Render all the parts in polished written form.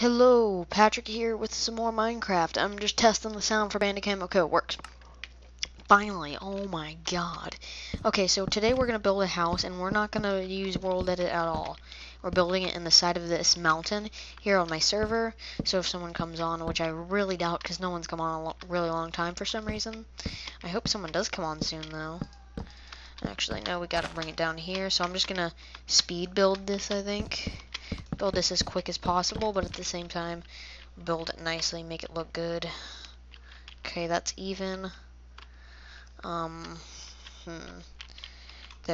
Hello, Patrick here with some more Minecraft. I'm just testing the sound for Bandicam. Okay, it works. Finally, oh my god. Okay, so today we're going to build a house, and we're not going to use World Edit at all. We're building it in the side of this mountain here on my server, so if someone comes on, which I really doubt because no one's come on a really long time for some reason. I hope someone does come on soon, though. Actually, no, we got to bring it down here, so I'm just going to speed build this, I think. Build this as quick as possible, but at the same time, build it nicely, make it look good. Okay, that's even. Then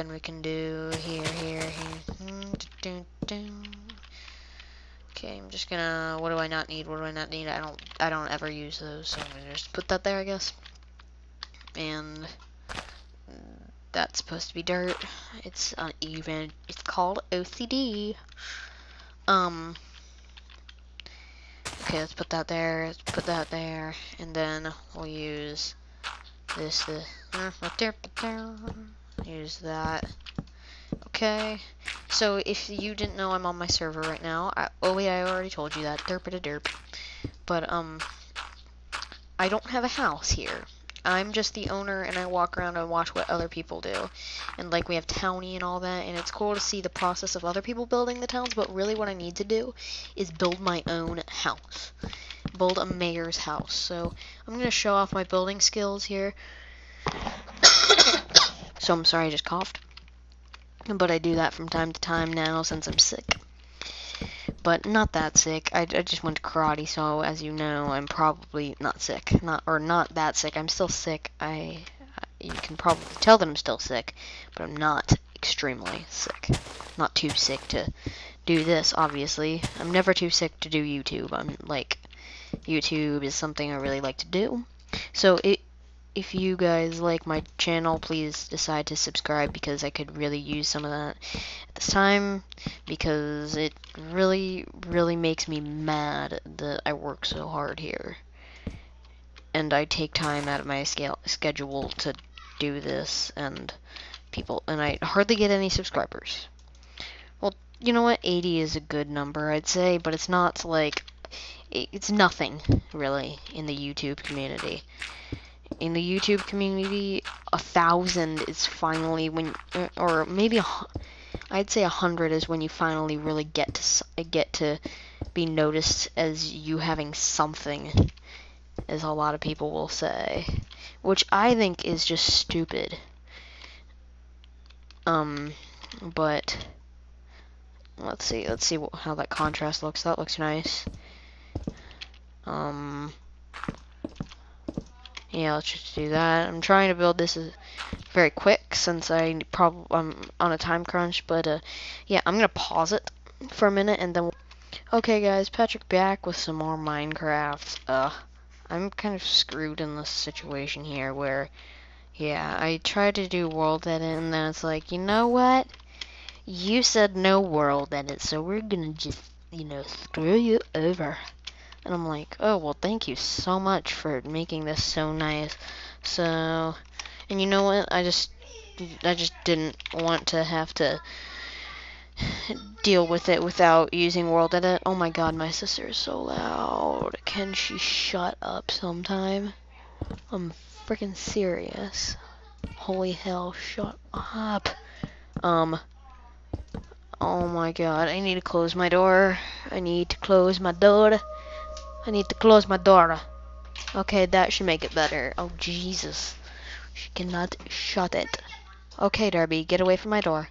we can do here. Okay, I'm just gonna. What do I not need? What do I not need? I don't ever use those, so I'm gonna just put that there, I guess. And that's supposed to be dirt. It's uneven. It's called OCD. Okay, let's put that there, let's put that there, and then we'll use this, use that. Okay, so if you didn't know, I'm on my server right now. Oh wait, I already told you that, derp. But, I don't have a house here. I'm just the owner, and I walk around and watch what other people do. And, like, we have Townie and all that, and it's cool to see the process of other people building the towns, but really what I need to do is build my own house. Build a mayor's house. So, I'm going to show off my building skills here. So, I'm sorry I just coughed. But I do that from time to time now since I'm sick. But not that sick. I just went to karate, so as you know, I'm probably not sick. Not that sick. I'm still sick. You can probably tell that I'm still sick, but I'm not extremely sick. Not too sick to do this, obviously. I'm never too sick to do YouTube. YouTube is something I really like to do. So if you guys like my channel, please decide to subscribe because I could really use some of that at this time because it really makes me mad that I work so hard here and I take time out of my schedule to do this and I hardly get any subscribers. Well, you know what, 80 is a good number, I'd say, but it's not like it's nothing really in the YouTube community. In the YouTube community, 1,000 is finally when, or maybe I'd say 100 is when you finally really get to be noticed as you having something, as a lot of people will say, which I think is just stupid. But let's see how that contrast looks. That looks nice. Yeah, let's just do that. I'm trying to build this very quick since I'm on a time crunch, but yeah, I'm gonna pause it for a minute and then. Okay, guys, Patrick back with some more Minecraft. I'm kind of screwed in this situation here where, yeah, I tried to do world edit and then it's like, you know what? You said no world edit, so we're gonna just, screw you over. And I'm like, oh, well, thank you so much for making this so nice. So, and you know what? I just didn't want to have to deal with it without using World Edit. Oh my god, my sister is so loud. Can she shut up sometime? I'm freaking serious. Holy hell, shut up. Oh my god, I need to close my door. I need to close my door. Okay, that should make it better. Oh, Jesus. She cannot shut it. Okay, Darby, get away from my door.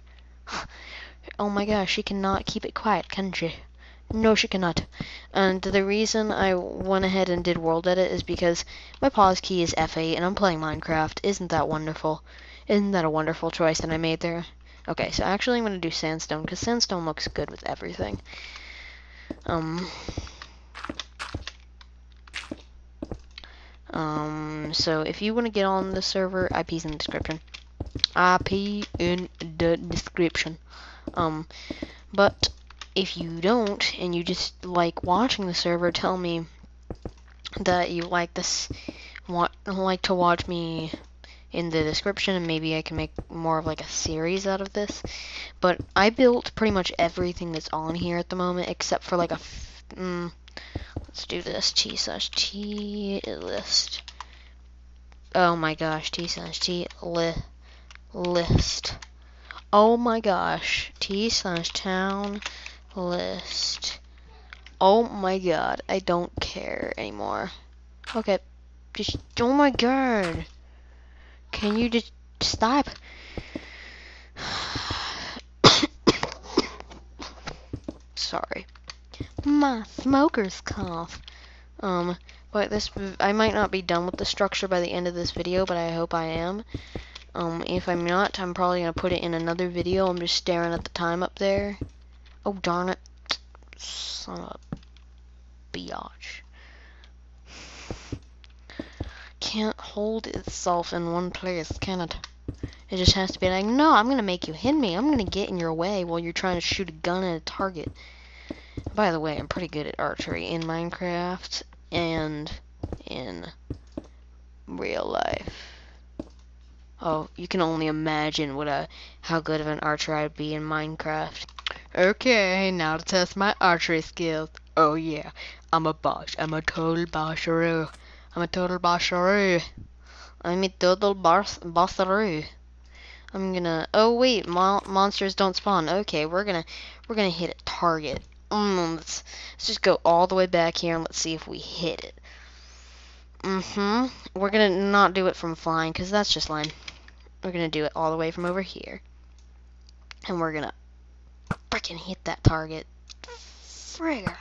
Oh my gosh, she cannot keep it quiet, can she? No, she cannot. And the reason I went ahead and did World Edit is because my pause key is F8 and I'm playing Minecraft. Isn't that wonderful? Isn't that a wonderful choice that I made there? Okay, so actually I'm going to do sandstone because sandstone looks good with everything. So if you want to get on the server, IP's in the description. IP in the description. But if you don't, and you just like watching the server, tell me that you like this, like to watch me in the description, and maybe I can make more of like a series out of this. But I built pretty much everything that's on here at the moment, except for like Let's do this. T/T list. Oh my gosh. T/T list. Oh my gosh. T/town list. Oh my god. I don't care anymore. Okay. Just, oh my god. Can you just stop? Sorry. My smoker's cough. But I might not be done with the structure by the end of this video, but I hope I am. If I'm not, I'm probably gonna put it in another video. I'm just staring at the time up there. Oh, darn it. Son of a biatch. Can't hold itself in one place, can it? It just has to be like, no, I'm gonna make you hit me. I'm gonna get in your way while you're trying to shoot a gun at a target. By the way, I'm pretty good at archery in Minecraft and in real life. Oh, you can only imagine how good of an archer I'd be in Minecraft. Okay, now to test my archery skills. Oh yeah, I'm a boss. I'm a total bossaroo. I'm a total bossaroo. I'm a total bossaroo. I'm gonna. Oh wait, monsters don't spawn. Okay, we're gonna hit a target. Let's just go all the way back here and let's see if we hit it. We're gonna not do it from flying because that's just lame. We're gonna do it all the way from over here, and we're gonna freaking hit that target. Frigger!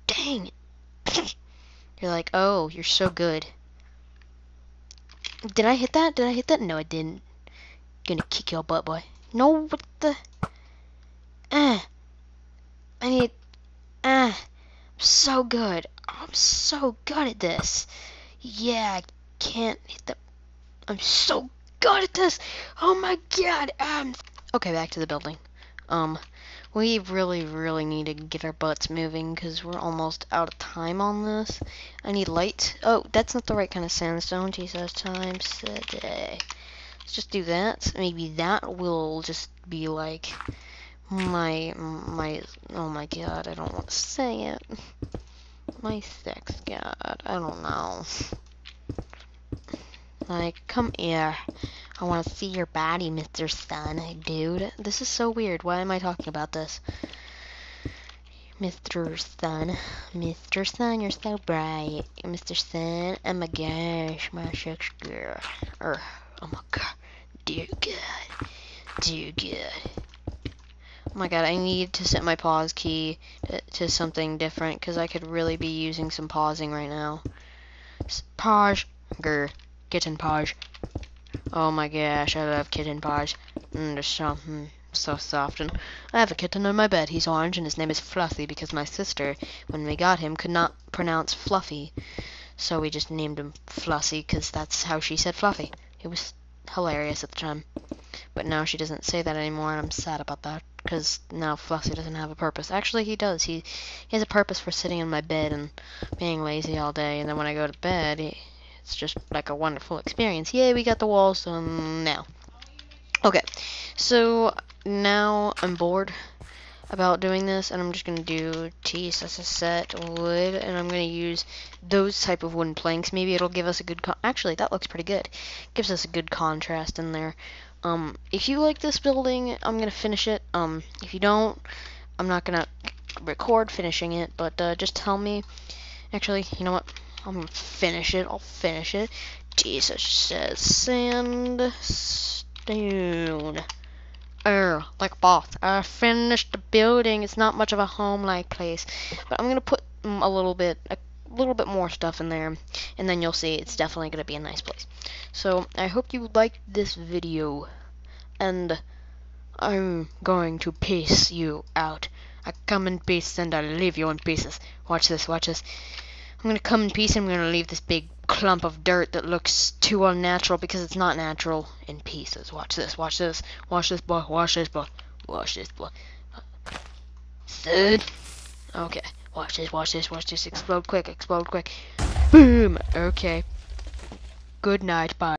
Dang it! You're like, oh, you're so good. Did I hit that? Did I hit that? No, I didn't. Gonna kick your butt, boy. No, what the? I need. I'm so good. I'm so good at this. Yeah, I can't hit the. I'm so good at this. Oh my god. Okay, back to the building. We really need to get our butts moving because we're almost out of time on this. I need light. Oh, that's not the right kind of sandstone. Jesus, times a day. Let's just do that. Maybe that will just be like my oh my god, I don't want to say it. My sex god, I don't know. Like, come here. I want to see your body, Mr. Sun. Dude, this is so weird. Why am I talking about this? Mr. Sun. Mr. Sun, you're so bright. Mr. Sun, oh my gosh, my sex girl. Oh my god. Dear god. Dear god. Oh my god, I need to set my pause key to something different because I could really be using some pausing right now. Pause. Grr. Kitten pause. Oh my gosh, I love kitten pause. They're so soft. And I have a kitten in my bed. He's orange and his name is Fluffy because my sister, when we got him, could not pronounce Fluffy. So we just named him Fluffy because that's how she said Fluffy. It was hilarious at the time. But now she doesn't say that anymore and I'm sad about that because now Fluffy doesn't have a purpose. Actually, he does. He has a purpose for sitting in my bed and being lazy all day. And then when I go to bed, it's just like a wonderful experience. Yay, we got the walls done now. Okay, so now I'm bored about doing this, and I'm just going to do set wood, and I'm going to use those type of wooden planks. Maybe it'll give us a good actually, that looks pretty good. Gives us a good contrast in there. If you like this building, I'm going to finish it. If you don't, I'm not going to record finishing it, but just tell me. Actually, you know what? I'm gonna finish it. I'll finish it. Jesus says sandstone. Like both. I finished the building. It's not much of a home-like place, but I'm gonna put a little bit more stuff in there, and then you'll see it's definitely gonna be a nice place. So I hope you liked this video, and I'm going to piece you out. I come in peace and I leave you in pieces. Watch this. Watch this. I'm gonna come in peace and I'm gonna leave this big clump of dirt that looks too unnatural because it's not natural in pieces. Watch this, watch this, watch this, boy, watch this, boy, watch this, boy. Thud. Okay, watch this, watch this, watch this. Explode quick, explode quick. Boom. Okay. Good night, bye.